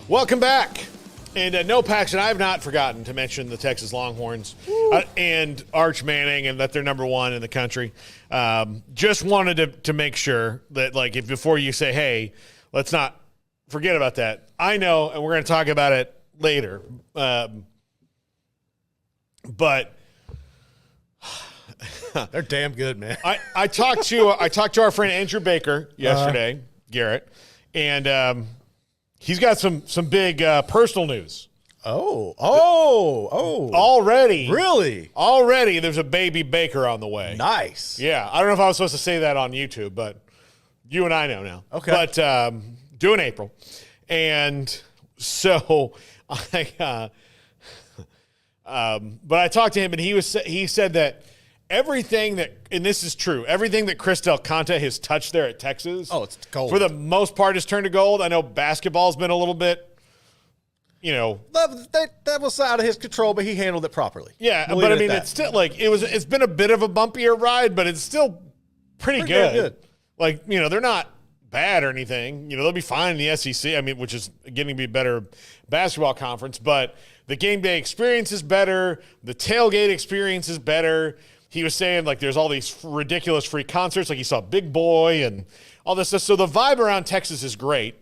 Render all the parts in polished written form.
Welcome back. And no, Paxton, I have not forgotten to mention the Texas Longhorns and Arch Manning and that they're number one in the country. Just wanted to make sure that, like, if before you say, hey, let's not forget about that. I know, and we're going to talk about it later. But they're damn good, man. I talked to our friend Andrew Baker yesterday, Garrett, and he's got some big personal news. Oh. Already. Really? Already there's a baby Baker on the way. Nice. Yeah. I don't know if I was supposed to say that on YouTube, but you and I know now. Okay. But due in April. And so but I talked to him, and he said that everything that, and this is true, everything that Chris Del Conte has touched there at Texas, it's gold. For the most part, has turned to gold. I know basketball's been a little bit, that was out of his control, but he handled it properly. Yeah, but I mean, it's still like it's been a bit of a bumpier ride, but it's still pretty good. Like, they're not bad or anything. They'll be fine in the SEC. I mean, which is getting to be a better basketball conference, but the game day experience is better. The tailgate experience is better. He was saying, like, there's all these ridiculous free concerts. Like, he saw Big Boy and all this stuff. So the vibe around Texas is great.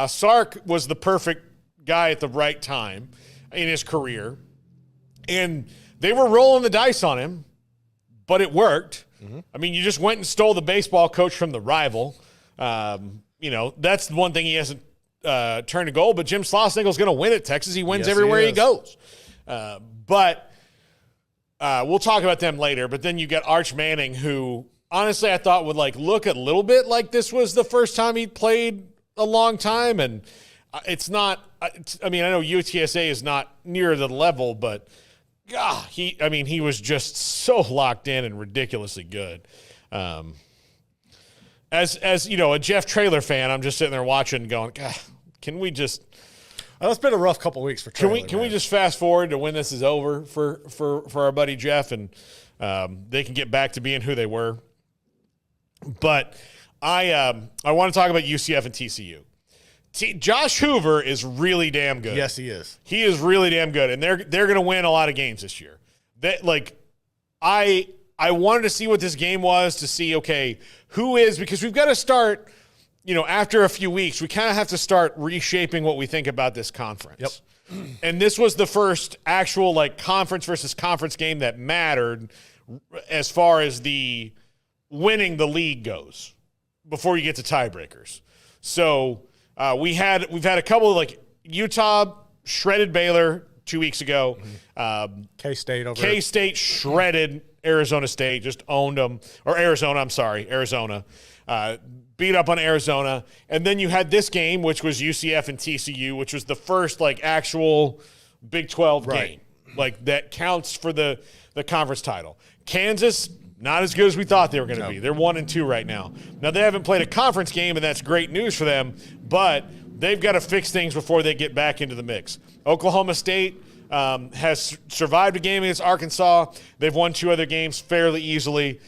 Sark was the perfect guy at the right time in his career. And they were rolling the dice on him, but it worked. Mm-hmm. I mean, you just went and stole the baseball coach from the rival. That's the one thing he hasn't turned to gold. But Jim Schlossnagle's going to win at Texas. He wins everywhere he goes. But we'll talk about them later. But then you got Arch Manning, who honestly I thought would look a little bit like this was the first time he'd played a long time. And it's not. I know UTSA is not near the level, but he was just so locked in and ridiculously good. As a Jeff Traylor fan, I'm just sitting there watching, going, God, can we just? It's been a rough couple of weeks for Traylor. Can we just fast forward to when this is over for our buddy Jeff, and they can get back to being who they were? But I want to talk about UCF and TCU. Josh Hoover is really damn good. Yes, he is. He is really damn good, and they're going to win a lot of games this year. I wanted to see what this game was to see, okay, who is, because we've got to start, after a few weeks, we kind of have to start reshaping what we think about this conference. Yep. And this was the first actual conference versus conference game that mattered as far as the winning the league goes before you get to tiebreakers. So we've had a couple of Utah shredded Baylor 2 weeks ago. K-State shredded Arizona State, just owned them. Or Arizona, I'm sorry, Arizona. Beat up on Arizona. And then you had this game, which was UCF and TCU, which was the first actual Big 12 game. That counts for the conference title. Kansas, not as good as we thought they were going to be. They're 1-2 right now. Now, they haven't played a conference game, and that's great news for them, but they've got to fix things before they get back into the mix. Oklahoma State has survived a game against Arkansas. They've won 2 other games fairly easily.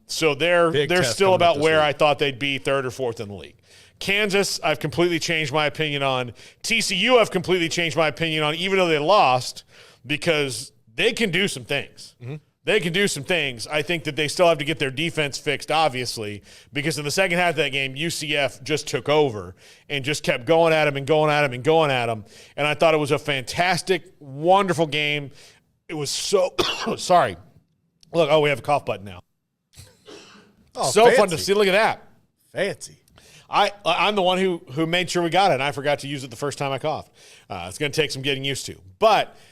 So they're still about where I thought they'd be, 3rd or 4th in the league. Kansas, I've completely changed my opinion on. TCU, I've completely changed my opinion on, even though they lost, because they can do some things. Mm-hmm. They can do some things. I think that they still have to get their defense fixed, obviously, because in the second half of that game, UCF just took over and just kept going at them and going at them and going at them. And I thought it was a fantastic, wonderful game. It was so – sorry. Look, we have a cough button now. So fancy. Fun to see. Look at that. Fancy. I'm the one who made sure we got it, and I forgot to use it the first time I coughed. It's going to take some getting used to. But –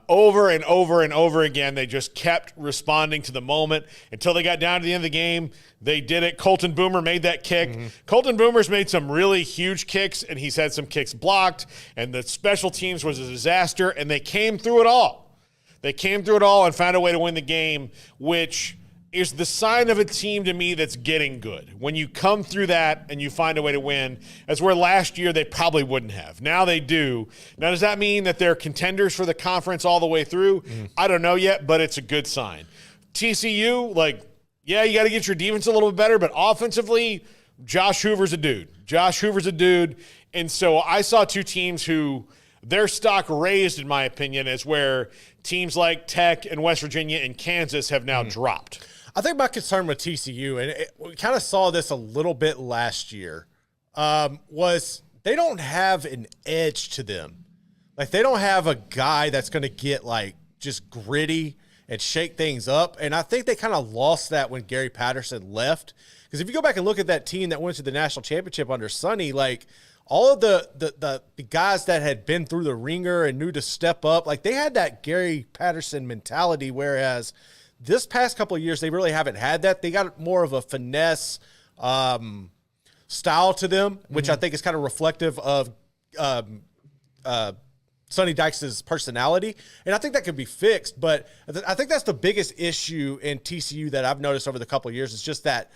over and over and over again, they just kept responding to the moment until they got down to the end of the game. They did it. Colton Boomer made that kick. Mm-hmm. Colton Boomer's made some really huge kicks, and he's had some kicks blocked, and the special teams was a disaster, and they came through it all. They came through it all and found a way to win the game, which is the sign of a team to me that's getting good. When you come through that and you find a way to win, that's where last year they probably wouldn't have. Now they do. Now, does that mean that they're contenders for the conference all the way through? I don't know yet, but it's a good sign. TCU, you got to get your defense a little bit better, but offensively, Josh Hoover's a dude. And so I saw two teams who their stock raised, in my opinion, is where teams like Tech and West Virginia and Kansas have now dropped. I think my concern with TCU, and we kind of saw this a little bit last year, was they don't have an edge to them. Like, they don't have a guy that's going to get, like, just gritty and shake things up. And I think they kind of lost that when Gary Patterson left. Because if you go back and look at that team that went to the national championship under Sonny, like, all of the guys that had been through the ringer and knew to step up, like, they had that Gary Patterson mentality, whereas this past couple of years, they really haven't had that. They got more of a finesse style to them, which I think is kind of reflective of Sonny Dykes' personality. And I think that could be fixed, but I think that's the biggest issue in TCU that I've noticed over the couple of years is just that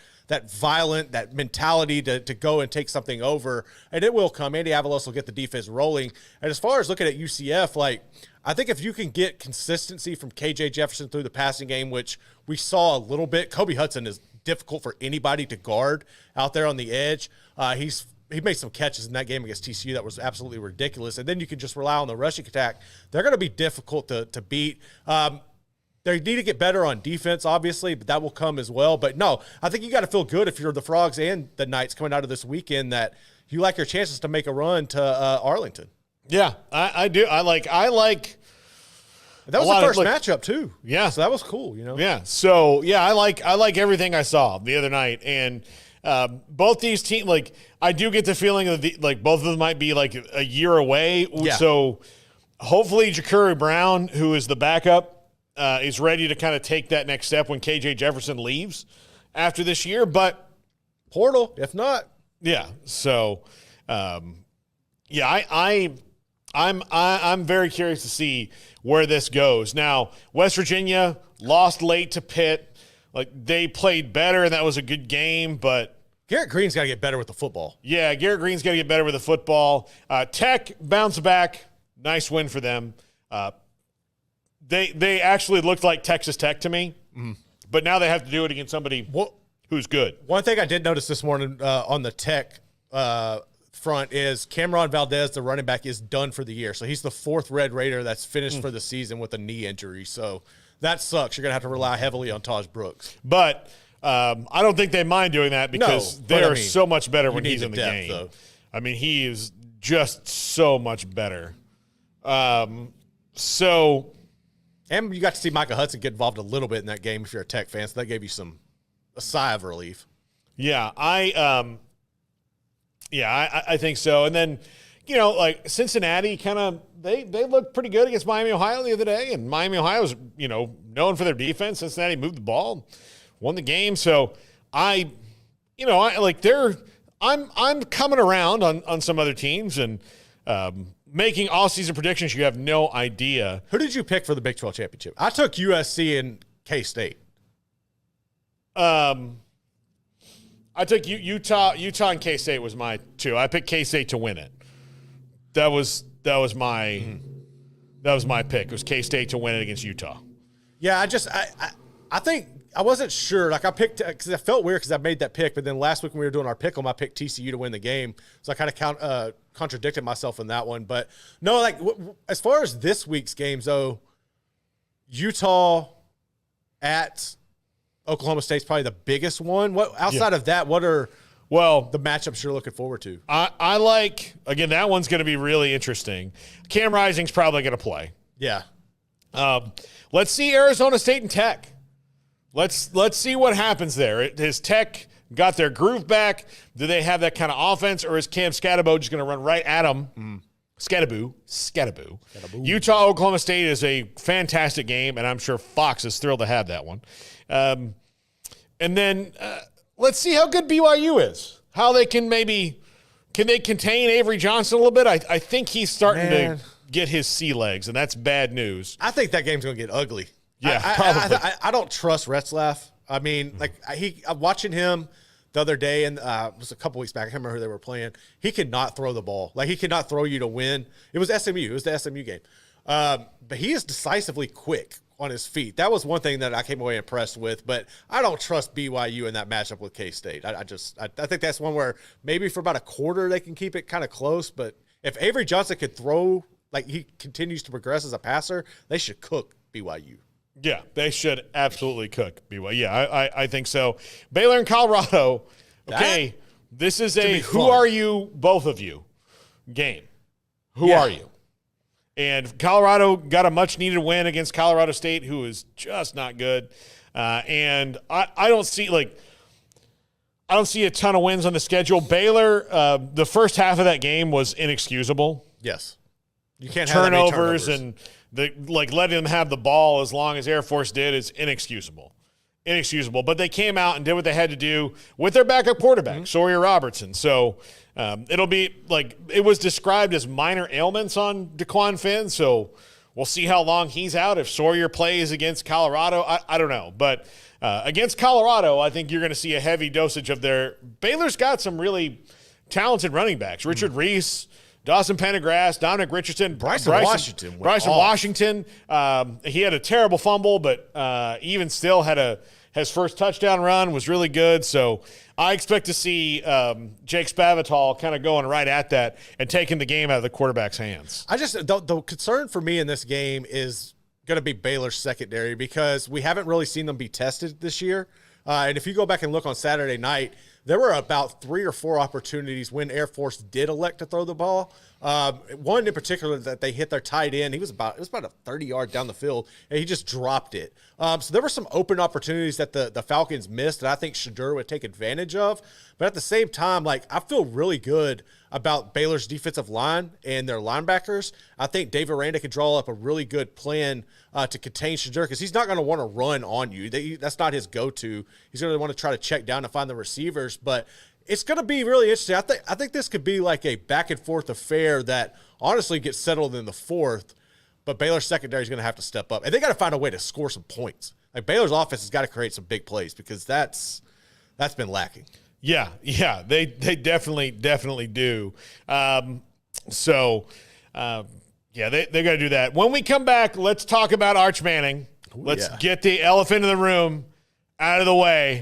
violent, that mentality to go and take something over. And it will come. Andy Avalos will get the defense rolling. And as far as looking at UCF, like, I think if you can get consistency from KJ Jefferson through the passing game, which we saw a little bit, Kobe Hudson is difficult for anybody to guard out there on the edge. He made some catches in that game against TCU that was absolutely ridiculous. And then you can just rely on the rushing attack. They're going to be difficult to beat. They need to get better on defense, obviously, but that will come as well. But no, I think you got to feel good if you're the Frogs and the Knights coming out of this weekend that you like your chances to make a run to Arlington. Yeah, I do. I like. That was the first matchup too. Yeah, so that was cool. You know. Yeah. So yeah, I like everything I saw the other night, and both these teams, like, I do get the feeling that both of them might be like a year away. Yeah. So hopefully Ja'Kurry Brown, who is the backup, is ready to kind of take that next step when KJ Jefferson leaves after this year. But portal, if not, yeah. So I'm very curious to see where this goes. Now, West Virginia lost late to Pitt. Like, they played better, and that was a good game, but Garrett Green's got to get better with the football. Yeah, Garrett Green's got to get better with the football. Tech bounced back. Nice win for them. They actually looked like Texas Tech to me, but now they have to do it against somebody who's good. One thing I did notice this morning on the Tech front is Cameron Valdez, the running back, is done for the year. So he's the fourth Red Raider that's finished for the season with a knee injury. So that sucks. You're going to have to rely heavily on Taj Brooks. But I don't think they mind doing that because they're so much better when he's in the game. Though. I mean, he is just so much better. And you got to see Micah Hudson get involved a little bit in that game if you're a Tech fan, so that gave you a sigh of relief. Yeah, I think so. And then, like Cincinnati they looked pretty good against Miami, Ohio the other day, and Miami, Ohio was, known for their defense. Cincinnati moved the ball, won the game. So I'm coming around on some other teams and making all-season predictions. You have no idea. Who did you pick for the Big 12 championship? I took USC and K-State. I took Utah and K-State was my two. I picked K-State to win it. That was my pick. It was K-State to win it against Utah. Yeah, I think I wasn't sure. Like, I picked because I felt weird because I made that pick, but then last week when we were doing our pick 'em, I picked TCU to win the game. So I kind of contradicted myself in that one. But no, like as far as this week's games though, Utah at Oklahoma State's probably the biggest one. What outside of that, what are the matchups you're looking forward to? I like, again, that one's going to be really interesting. Cam Rising's probably going to play. Yeah. Let's see Arizona State and Tech. Let's see what happens there. Has Tech got their groove back? Do they have that kind of offense, or is Cam Scatterbo just going to run right at them? Scatterbo. Utah, Oklahoma State is a fantastic game, and I'm sure Fox is thrilled to have that one. And then let's see how good BYU is. How they can they contain Avery Johnson a little bit? I think he's starting to get his sea legs, and that's bad news. I think that game's going to get ugly. Yeah, probably. I don't trust Retzlaff. I mean, I'm watching him the other day, and it was a couple weeks back. I can't remember who they were playing. He could not throw the ball. Like, he could not throw you to win. It was SMU. It was the SMU game. But he is decisively quick on his feet. That was one thing that I came away impressed with, but I don't trust BYU in that matchup with K-State. I think that's one where maybe for about a quarter they can keep it kind of close, but if Avery Johnson could throw like he continues to progress as a passer, they should cook BYU. Yeah, they should absolutely cook BYU. Yeah, I think so. Baylor and Colorado, okay, this is a who are you, both of you, game. Who are you? And Colorado got a much-needed win against Colorado State, who is just not good. And I don't see a ton of wins on the schedule. Baylor, the first half of that game was inexcusable. Yes. You can't have turnovers and letting them have the ball as long as Air Force did is inexcusable. Inexcusable. But they came out and did what they had to do with their backup quarterback, Sawyer Robertson. So it'll be it was described as minor ailments on DeQuan Finn. So we'll see how long he's out. If Sawyer plays against Colorado, I don't know. But against Colorado, I think you're going to see a heavy dosage of their – Baylor's got some really talented running backs. Richard Reese, Dawson Pendergrass, Dominic Richardson, Bryson Washington. He had a terrible fumble, but even still had his first touchdown run was really good. So I expect to see Jake Spavital kind of going right at that and taking the game out of the quarterback's hands. The concern for me in this game is going to be Baylor's secondary because we haven't really seen them be tested this year. And if you go back and look on Saturday night, there were about 3 or 4 opportunities when Air Force did elect to throw the ball. One in particular that they hit their tight end. It was about a 30-yard down the field, and he just dropped it. So there were some open opportunities that the Falcons missed that I think Shadur would take advantage of. But at the same time, I feel really good about Baylor's defensive line and their linebackers. I think Dave Aranda could draw up a really good plan to contain Shadur because he's not going to want to run on you. That's not his go-to. He's going to want to try to check down and find the receivers. But it's going to be really interesting. I think this could be like a back-and-forth affair that honestly gets settled in the fourth, but Baylor's secondary is going to have to step up. And they got to find a way to score some points. Baylor's offense has got to create some big plays because that's been lacking. Yeah, they definitely do. They got to do that. When we come back, let's talk about Arch Manning. Let's get the elephant in the room out of the way.